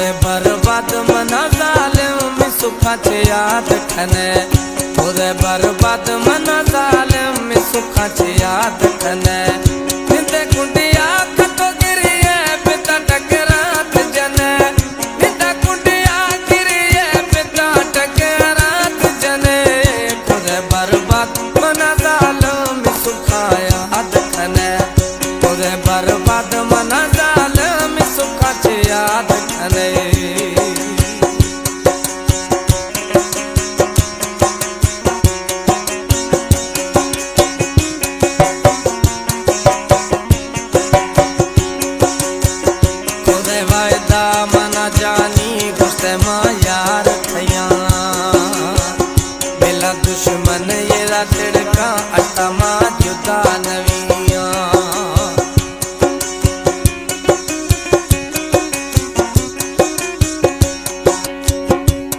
खुदे बर्बाद मना जालिम सुखाचे याद खने खुदे बर्बाद मना जालिम सुखाचे याद खने निंदे कुंडिया कतो गिरिए पिता टकरात जने निंदे कुंडिया गिरिए पिता टकरात जने खुदे बर्बाद मना जालिम सुखा याद खने खुदे बर्बाद मना जालिम सुखाचे याद खने जानी गुस्से यार थैया बेला दुश्मन येरा तिड़का अटमा जुदा नविया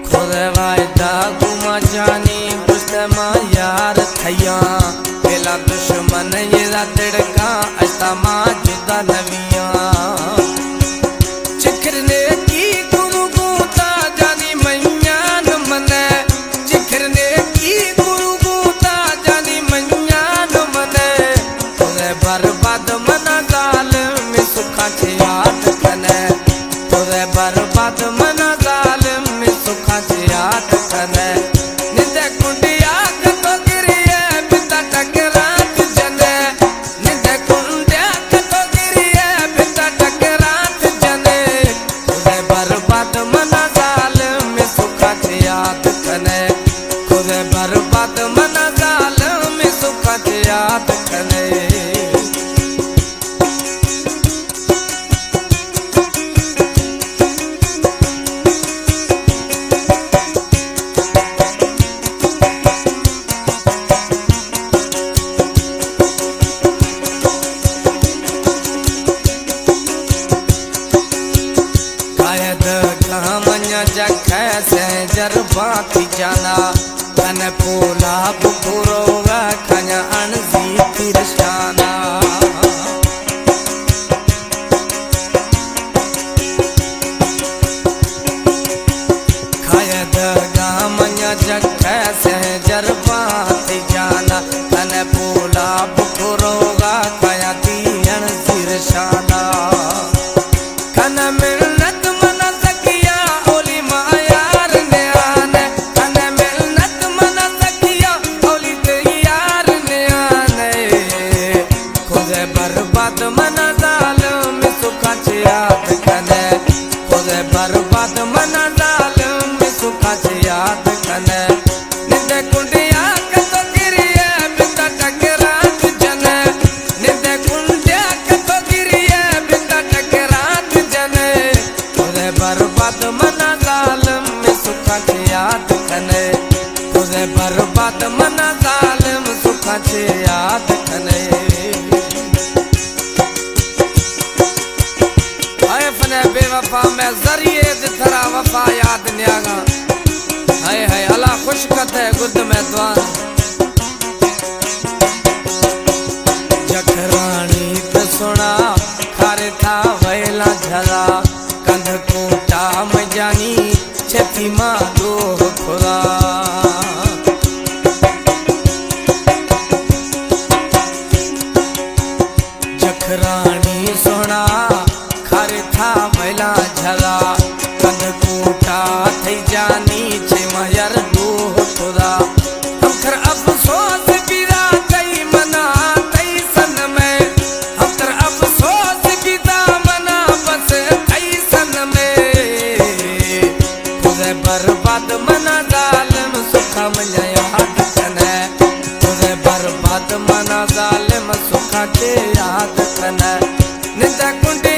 खुदे वायदा गुमा जानी गुस्से यार थैया बेला दुश्मन येरा तिड़का अटमा जुदा नविया चिखरने बर्बाद मना जालिम सुखाचे याद खने खुदे बर्बाद मना जालिम सुखाचे याद खने निंदे कुंडिया कतो गिरिए पिता टकरात जने निंदे कुंडिया कतो गिरिए पिता टकरात जने खुदे बर्बाद मना जालिम सुखाचे याद खने खुदे बर्बाद मना जालिम सुखाचे याद खने जैसे जरबा थी जाना कन पोला बुरोगा खया अनजी तिरशाना खायद गामया जैसे जरबा थी जाना कन पोला बुरोगा खया ती अनजी तिरशाना कन मिलनत मना सकिया ओली मायार ने आने कन मिलनत मना सकिया ओली ते यार ने आने खुदे बर्बाद मना जालिम सुखाचे याद खने खुदे बर्बाद मना जालिम सुखाचे याद खने निंदे कुंडिया कतो गिरिए पिता टकरात जने निंदे कुंडिया कतो गिरिए पिता टकरात जने खुदे बर्बाद मना जालिम सुखाचे याद खने खुदे बर्बाद मना जालिम सुखाचे याद खने हाय फने बेवफा मैं जरिए दिथरा वफा याद न्यागा हाय हाय अला खुश कते गुद में द्वान जखरानी पे सुना खारे था वैला झला कंध कोटा में जानी छेती माँ दो खुदा जखरानी सोना खारे था वैला झला कंध कोटा थई जानी छे मयर दो खुदा अखर अफसोस बिरा कई मना कई सन में अखर अफसोस बिदा मना बस कई सन में खुदे बर्बाद मना जालिम सुखा मना याद खने खुदे बर्बाद मना जालिम सुखाचे याद खने निंदा कुंडी